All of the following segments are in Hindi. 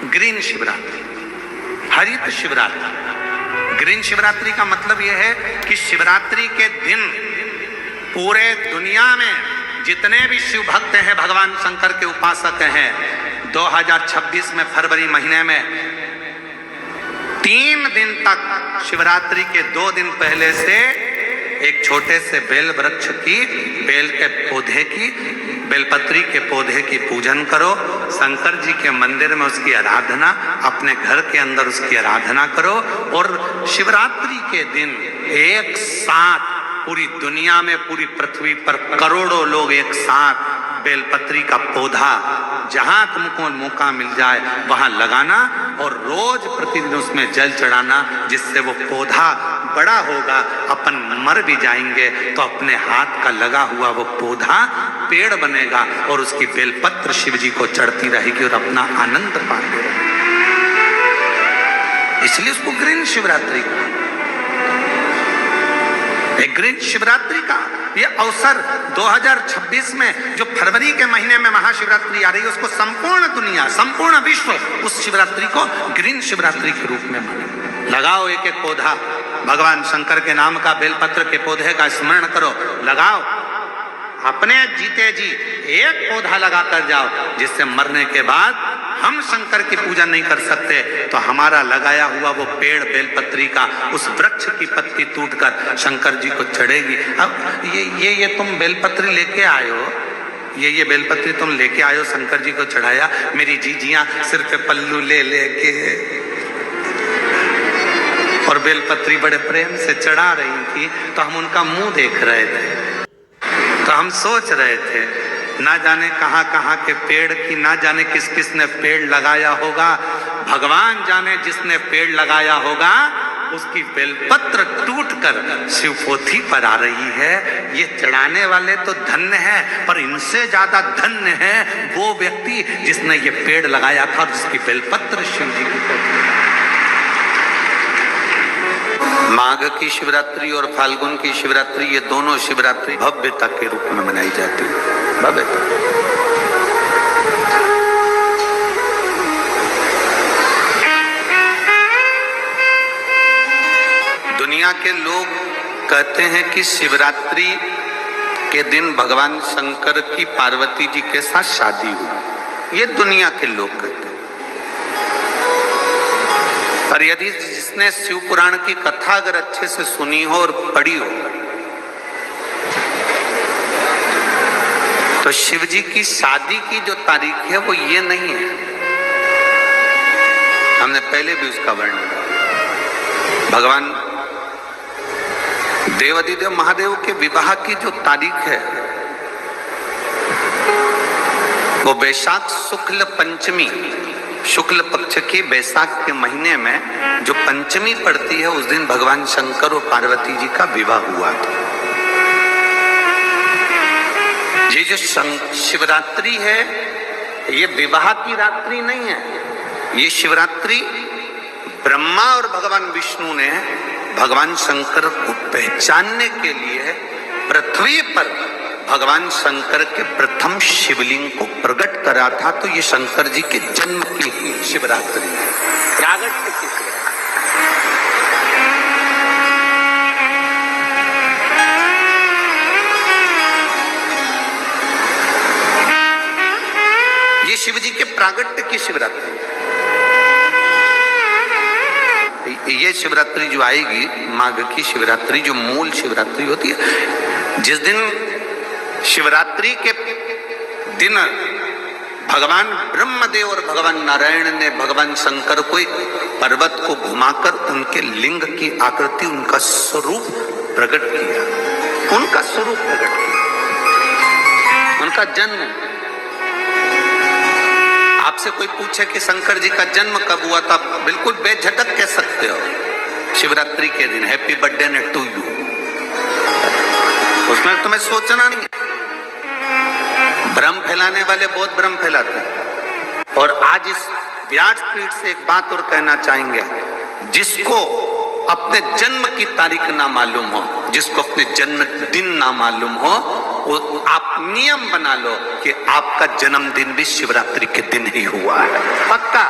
ग्रीन शिवरात्रि, हरित शिवरात्रि। ग्रीन शिवरात्रि का मतलब यह है कि शिवरात्रि के दिन पूरे दुनिया में जितने भी शिव भक्त हैं, भगवान शंकर के उपासक हैं, 2026 में फरवरी महीने में 3 दिन तक शिवरात्रि के 2 दिन पहले से एक छोटे से बेल वृक्ष की, बेल के पौधे की, बेलपत्री के पौधे की पूजन करो। शंकर जी के मंदिर में उसकी आराधना, अपने घर के अंदर उसकी आराधना करो। और शिवरात्रि के दिन एक साथ पूरी दुनिया में, पूरी पृथ्वी पर करोड़ों लोग एक साथ बेलपत्री का पौधा जहां तुमको मौका मिल जाए वहां लगाना और रोज प्रतिदिन उसमें जल चढ़ाना, जिससे वो पौधा बड़ा होगा। अपन मर भी जाएंगे तो अपने हाथ का लगा हुआ वो पौधा पेड़ बनेगा और उसकी बेलपत्र शिव जी को चढ़ती रहेगी और अपना आनंद पाएंगे। इसलिए उसको ग्रीन शिवरात्रि का, ग्रीन शिवरात्रि का ये अवसर 2026 में जो फरवरी के महीने में महाशिवरात्रि आ रही है, उसको संपूर्ण दुनिया, संपूर्ण विश्व उस शिवरात्रि को ग्रीन शिवरात्रि के रूप में माने। लगाओ एक एक पौधा, भगवान शंकर के नाम का बेलपत्र के पौधे का स्मरण करो, लगाओ। अपने जीते जी एक पौधा लगा कर जाओ, जिससे मरने के बाद हम शंकर की पूजा नहीं कर सकते तो हमारा लगाया हुआ वो पेड़ बेलपत्री का, उस वृक्ष की पत्ती टूटकर शंकर जी को चढ़ेगी। अब ये तुम बेलपत्री लेके आए हो, ये बेलपत्री तुम लेके आए हो, शंकर जी को चढ़ाया। मेरी जीजियां सिर पे पल्लू ले लेके और बेलपत्री बड़े प्रेम से चढ़ा रही थी, तो हम उनका मुंह देख रहे थे, तो हम सोच रहे थे ना जाने कहां कहां के पेड़ की, ना जाने किस किस ने पेड़ लगाया होगा। भगवान जाने जिसने पेड़ लगाया होगा उसकी बेलपत्र टूटकर शिवपोथी पर आ रही है। ये चढ़ाने वाले तो धन्य है, पर इनसे ज्यादा धन्य है वो व्यक्ति जिसने ये पेड़ लगाया था और जिसकी बेलपत्र शिव जी की पोथी। माघ की शिवरात्रि और फाल्गुन की शिवरात्रि, ये दोनों शिवरात्रि भव्यता के रूप में मनाई जाती है। भव्यता, दुनिया के लोग कहते हैं कि शिवरात्रि के दिन भगवान शंकर की पार्वती जी के साथ शादी हुई। ये दुनिया के लोग कहते हैं। पर यदि जिसने शिव पुराण की कथा अगर अच्छे से सुनी हो और पढ़ी हो, तो शिव जी की शादी की जो तारीख है वो ये नहीं है। हमने पहले भी उसका वर्णन किया। भगवान देवाधिदेव महादेव के विवाह की जो तारीख है वो वैशाख शुक्ल पंचमी, शुक्ल पक्ष की बैसाख के महीने में जो पंचमी पड़ती है, उस दिन भगवान शंकर और पार्वती जी का विवाह हुआ था। ये जो शिवरात्रि है ये विवाह की रात्रि नहीं है। ये शिवरात्रि ब्रह्मा और भगवान विष्णु ने भगवान शंकर को पहचानने के लिए पृथ्वी पर भगवान शंकर के प्रथम शिवलिंग को प्रकट करा था। तो ये शंकर जी के जन्म की शिवरात्रि है, प्रागट्य की शिवरात्रि। ये शिव जी के प्रागट्य की शिवरात्रि है। ये शिवरात्रि जो आएगी, माघ की शिवरात्रि, जो मूल शिवरात्रि होती है, जिस दिन शिवरात्रि के दिन भगवान ब्रह्मदेव और भगवान नारायण ने भगवान शंकर को एक पर्वत को घुमाकर उनके लिंग की आकृति, उनका स्वरूप प्रकट किया, उनका स्वरूप प्रकट किया, उनका जन्म। आपसे कोई पूछे कि शंकर जी का जन्म कब हुआ था, बिल्कुल बेझटक कह सकते हो शिवरात्रि के दिन, हैप्पी बर्थडे टू यू। उसमें तुम्हें सोचना नहीं है। भ्रम फैलाने वाले बहुत भ्रम फैलाते हैं। और आज इस व्यासपीठ से एक बात और कहना चाहेंगे, जिसको अपने जन्म की तारीख ना मालूम हो, जिसको अपने जन्मदिन ना मालूम हो, वो आप नियम बना लो कि आपका जन्मदिन भी शिवरात्रि के दिन ही हुआ है। पक्का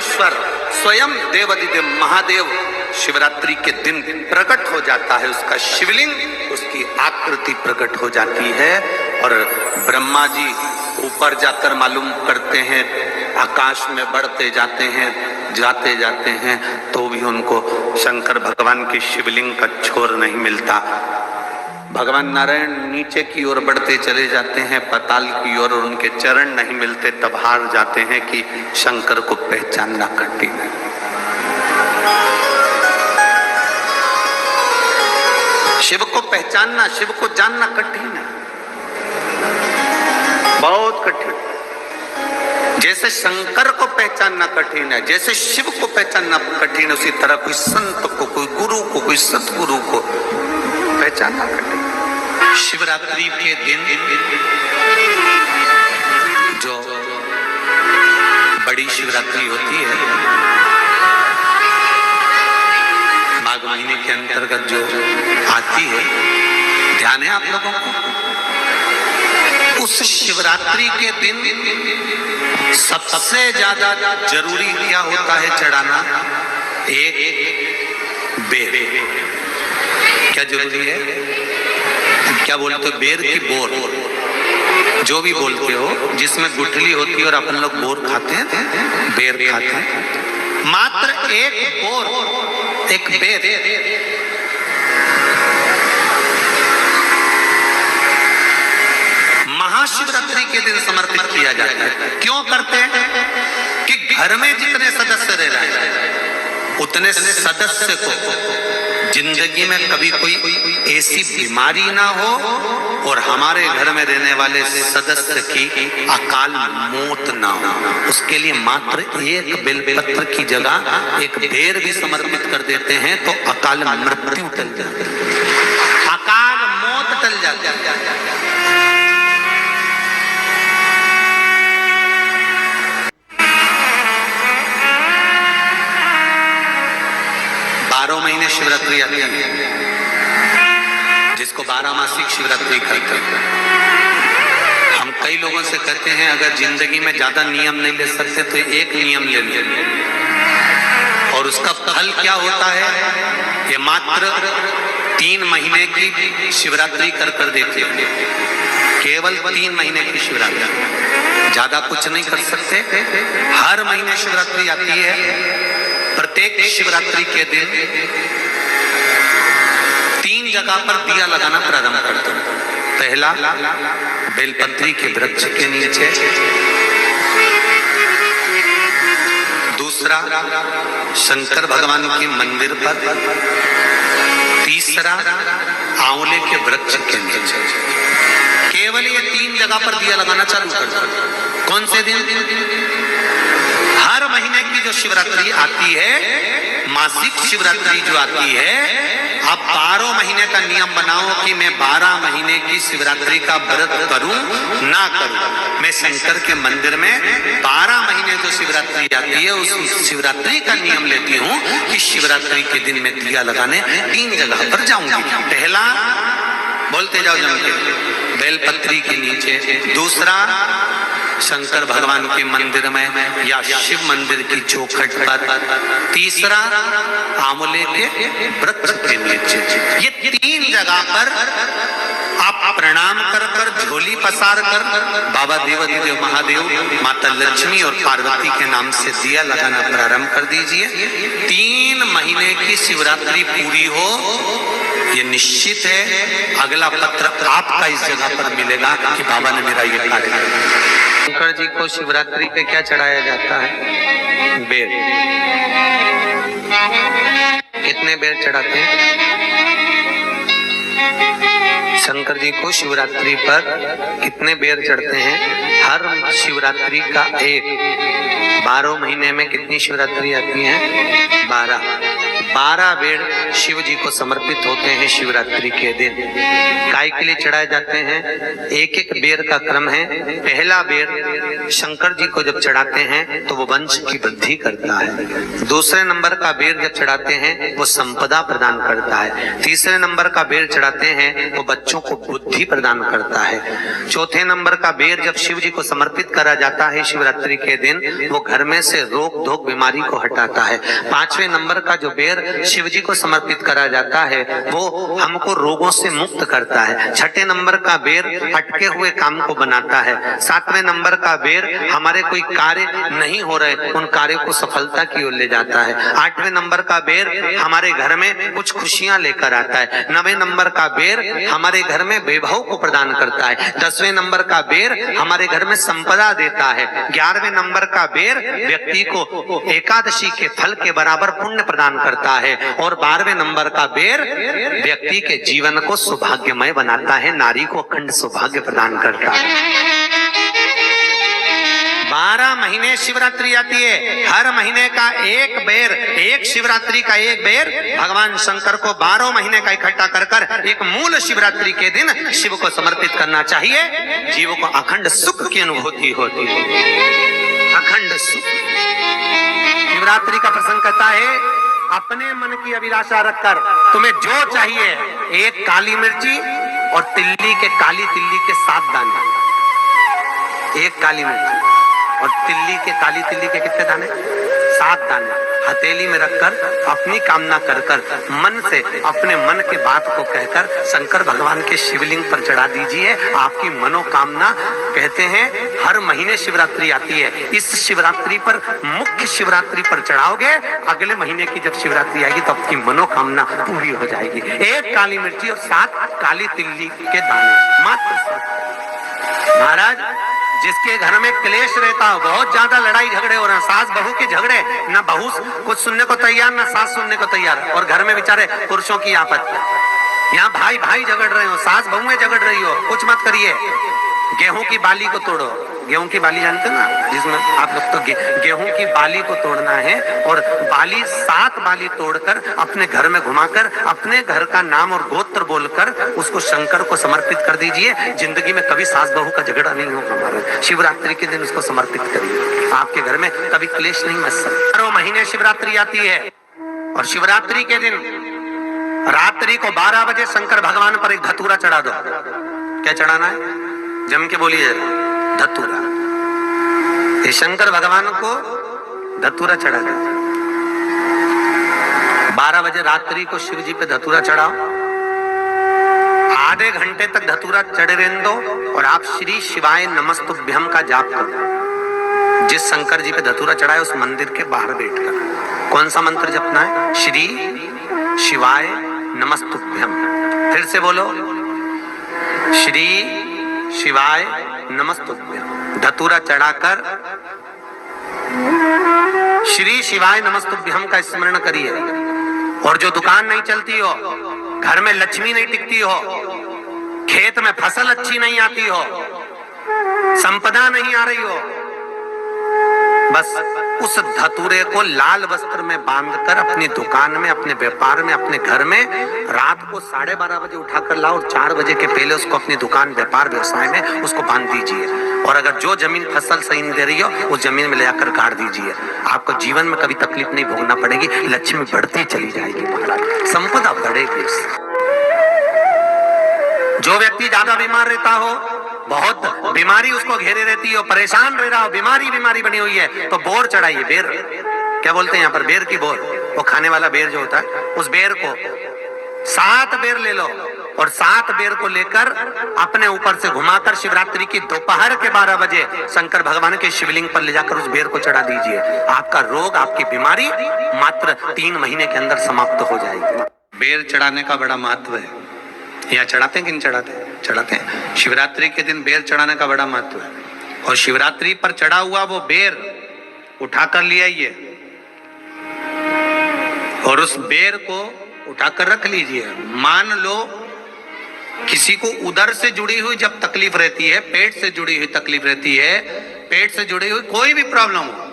परमेश्वर स्वयं देवाधिदेव महादेव शिवरात्रि के दिन प्रकट हो जाता है। उसका शिवलिंग, उसकी आकृति प्रकट हो जाती है और ब्रह्मा जी ऊपर जाकर मालूम करते हैं, आकाश में बढ़ते जाते हैं तो भी उनको शंकर भगवान के शिवलिंग का छोर नहीं मिलता। भगवान नारायण नीचे की ओर बढ़ते चले जाते हैं पाताल की ओर और उनके चरण नहीं मिलते, तब हार जाते हैं कि शंकर को पहचानना कठिन है। शिव को पहचानना, शिव को जानना कठिन है, बहुत कठिन। जैसे शंकर को पहचानना कठिन है, जैसे शिव को पहचानना कठिन है, उसी तरह कोई संत को, कोई गुरु को, कोई सतगुरु को पहचानना कठिन। शिवरात्रि के दिन जो बड़ी शिवरात्रि होती है, माघ महीने के अंतर्गत जो आती है, ध्यान है आप लोगों को? उस शिवरात्रि के दिन सबसे ज्यादा जरूरी क्या होता है चढ़ाना? एक बेर। क्या जरूरी है? क्या बोलते हो? बेर की बोर, जो भी बोलते हो, जिसमें गुठली होती है और अपन लोग बोर खाते हैं, बेर खाते हैं। मात्र एक बोर, एक बेर महाशिवरात्रि के दिन समर्पित किया जाता है। क्यों करते हैं? कि घर में जितने सदस्य रह रहे हैं उतने सदस्य को जिंदगी में कभी कोई ऐसी बीमारी ना हो और हमारे घर में रहने वाले सदस्य की अकाल मौत ना हो, उसके लिए मात्र एक बेलपत्र की जगह एक बेर भी समर्पित कर देते हैं तो अकाल मृत्यु टल जाती है, अकाल मौत टल जाती है। 12 महीने शिवरात्रि आती है, जिसको 12 मासिक शिवरात्रि कहते हैं। हम कई लोगों से कहते हैं अगर जिंदगी में ज्यादा नियम नहीं ले सकते तो एक नियम ले लो, और उसका फल क्या होता है? ये मात्र 3 महीने की शिवरात्रि कर देते हैं, केवल 3 महीने की शिवरात्रि, ज्यादा कुछ नहीं कर सकते। हर महीने शिवरात्रि आती है। प्रत्येक शिवरात्रि के दिन 3 जगह पर दिया लगाना प्रारंभ करते हैं। पहला बेलपत्री के वृक्ष के नीचे, दूसरा शंकर भगवान के मंदिर पर, तीसरा आंवले के वृक्ष के नीचे। केवल ये 3 जगह पर दिया लगाना चालू करते हैं। कौन से दिन? हर महीने की जो शिवरात्रि आती है, मासिक शिवरात्रि जो आती है, आप 12 महीने का नियम बनाओ कि मैं 12 महीने की शिवरात्रि का व्रत करूं ना करूं। मैं शंकर के मंदिर में 12 महीने जो शिवरात्रि आती है उस शिवरात्रि का नियम लेती हूं कि शिवरात्रि के दिन मैं दिया लगाने 3 जगह पर जाऊंगी। पहला, बोलते जाओ जम के, बेलपत्री के नीचे, दूसरा शंकर भगवान के मंदिर में या शिव मंदिर की चौखट पर, तीसरा आंवले के वृक्ष के नीचे। ये 3 जगह पर आप प्रणाम कर झोली पसार कर बाबा देवाधिदेव महादेव, माता लक्ष्मी और पार्वती के नाम से दिया लगाना प्रारंभ कर दीजिए। 3 महीने की शिवरात्रि पूरी हो, ये निश्चित है अगला पत्र आपका इस जगह पर मिलेगा कि बाबा ने मेरा ये कार्य किया। शंकर जी को शिवरात्रि पे क्या चढ़ाया जाता है? बेर। कितने बेर चढ़ाते हैं? शंकर जी को शिवरात्रि पर कितने बेर चढ़ते हैं? हर शिवरात्रि का एक। 12 महीने में कितनी शिवरात्रि आती है? 12। 12 बेर शिव जी को समर्पित होते हैं शिवरात्रि के दिन। गाय के लिए चढ़ाए जाते हैं। एक एक बेर का क्रम है। पहला बेर शंकर जी को जब चढ़ाते हैं तो वो वंश की वृद्धि करता है। दूसरे नंबर का बेर जब चढ़ाते हैं वो संपदा प्रदान करता है। तीसरे नंबर का बेर चढ़ाते हैं वो बच्चों को बुद्धि प्रदान करता है। चौथे नंबर का बेर जब शिव जी को समर्पित करा जाता है शिवरात्रि के दिन, वो घर में से रोग धोक बीमारी को हटाता है। पांचवें नंबर का जो बेर शिव जी को समर्पित करा जाता है वो हमको रोगों से मुक्त करता है। छठे नंबर का बेर अटके हुए काम को बनाता है। सातवें नंबर का बेर हमारे कोई कार्य नहीं हो रहे उन कार्यों को सफलता की ओर ले जाता है। आठवें नंबर का बेर हमारे घर में कुछ खुशियां लेकर आता है। नवें नंबर का बेर हमारे घर में वैभव को प्रदान करता है। 10वें नंबर का बेर हमारे घर में संपदा देता है। 11वें नंबर का बेर व्यक्ति को एकादशी के फल के बराबर पुण्य प्रदान करता है। और 12वें नंबर का बेर व्यक्ति के जीवन को सौभाग्यमय बनाता है, नारी को अखंड सौभाग्य प्रदान करता है। 12 महीने शिवरात्रि आती है। हर महीने का एक बेर, एक शिवरात्रि का एक बेर भगवान शंकर को 12 महीने का इकट्ठा कर कर एक मूल शिवरात्रि के दिन शिव को समर्पित करना चाहिए। जीव को अखंड सुख की अनुभूति होती है, अखंड सुख। शिवरात्रि का प्रसंग कहता है अपने मन की अभिलाषा रखकर तुम्हें जो चाहिए, एक काली मिर्ची और तिल्ली के काली तिल्ली के 7 दाने। एक काली मिर्ची और तिल्ली के काली तिल्ली के कितने दाने? 7 दाने हथेली में रखकर अपनी कामना कर कर मन से अपने मन के बात को कहकर शंकर भगवान के शिवलिंग पर चढ़ा दीजिए। आपकी मनोकामना, कहते हैं हर महीने शिवरात्रि आती है, इस शिवरात्रि पर, मुख्य शिवरात्रि पर चढ़ाओगे, अगले महीने की जब शिवरात्रि आएगी तो आपकी मनोकामना पूरी हो जाएगी। एक काली मिर्ची और 7 काली तिल्ली के दाने, मात्र 7। महाराज जिसके घर में क्लेश रहता हो, बहुत ज्यादा लड़ाई झगड़े हो रहे हैं, सास बहू के झगड़े, ना बहू कुछ सुनने को तैयार ना सास सुनने को तैयार, और घर में बेचारे पुरुषों की आपत, यहाँ भाई भाई झगड़ रहे हो, सास बहुएं झगड़ रही हो, कुछ मत करिए। गेहूं की बाली को तोड़ो। गेहूं की बाली जानते ना, जिसमें आप लोग तो गेहूं की बाली को तोड़ना है, और बाली 7 बाली तोड़कर अपने घर में घुमाकर अपने घर का नाम और गोत्र बोलकर उसको शंकर को समर्पित कर दीजिए। जिंदगी में कभी सास बहू का झगड़ा नहीं होगा। हमारे शिवरात्रि के दिन उसको समर्पित करिए, आपके घर में कभी क्लेश नहीं मच सकता। 12 महीने शिवरात्रि आती है, और शिवरात्रि के दिन रात्रि को 12 बजे शंकर भगवान पर एक धतूरा चढ़ा दो। क्या चढ़ाना है? जम के बोलिए, धतूरा। ये शंकर भगवान को धतूरा चढ़ा दो। 12 बजे रात्रि को शिव जी पे धतूरा चढ़ाओ। आधे घंटे तक धतूरा चढ़े रहने दो, और आप श्री शिवाय नमस्तुभ्यम का जाप करो। जिस शंकर जी पे धतूरा चढ़ाए उस मंदिर के बाहर बैठकर कौन सा मंत्र जपना है? श्री शिवाय नमस्तुभ्यम। फिर से बोलो, श्री शिवाय नमस्तुभ्यम। धतूरा चढ़ाकर श्री शिवाय नमस्तुभ्यम का स्मरण करिए। और जो दुकान नहीं चलती हो, घर में लक्ष्मी नहीं टिकती हो, खेत में फसल अच्छी नहीं आती हो, संपदा नहीं आ रही हो, बस उस धतूरे को लाल वस्त्र में बांधकर अपनी दुकान में, अपने व्यापार में, अपने घर में रात को 12:30 बजे उठाकर लाओ, और 4 बजे के पहले उसको अपनी दुकान, व्यापार, व्यवसाय में उसको बांध दीजिए। और अगर जो जमीन फसल सही नहीं दे रही हो उस जमीन में ले जाकर गाड़ दीजिए। आपको जीवन में कभी तकलीफ नहीं भोगना पड़ेगी, लक्ष्मी बढ़ती चली जाएगी, संपदा बढ़ेगी। जो व्यक्ति ज्यादा बीमार रहता हो, बहुत बीमारी उसको घेरे रहती है, परेशान रह रहा हो, बीमारी बनी हुई है, तो बोर चढ़ाइए। बेर, क्या बोलते हैं यहाँ पर? बेर की बोर, वो खाने वाला बेर जो होता है, उस बेर को 7 बेर ले लो, और 7 बेर को लेकर अपने ऊपर से घुमाकर शिवरात्रि की दोपहर के 12 बजे शंकर भगवान के शिवलिंग पर ले जाकर उस बेर को चढ़ा दीजिए। आपका रोग, आपकी बीमारी मात्र 3 महीने के अंदर समाप्त हो जाएगी। बेर चढ़ाने का बड़ा महत्व है। यहाँ चढ़ाते हैं कि नहीं चढ़ाते? चढ़ाते हैं। शिवरात्रि के दिन बेर चढ़ाने का बड़ा महत्व है। और शिवरात्रि पर चढ़ा हुआ वो बेर उठाकर ले आइए, और उस बेर को उठाकर रख लीजिए। मान लो किसी को उदर से जुड़ी हुई जब तकलीफ रहती है, पेट से जुड़ी हुई तकलीफ रहती है, पेट से जुड़ी हुई कोई भी प्रॉब्लम हो,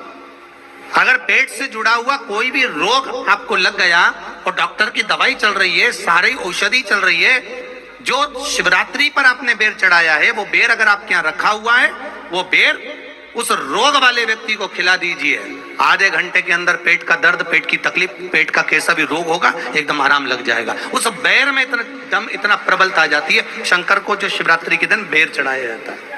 अगर पेट से जुड़ा हुआ कोई भी रोग आपको लग गया और डॉक्टर की दवाई चल रही है, सारी औषधि चल रही है। जो शिवरात्रि पर आपने बेर चढ़ाया है, वो बेर अगर आपके यहाँ रखा हुआ है, वो बेर उस रोग वाले व्यक्ति को खिला दीजिए। आधे घंटे के अंदर पेट का दर्द, पेट की तकलीफ, पेट का कैसा भी रोग होगा, एकदम आराम लग जाएगा। उस बेर में इतना दम, इतना प्रबलता आ जाती है। शंकर को जो शिवरात्रि के दिन बेर चढ़ाया जाता है।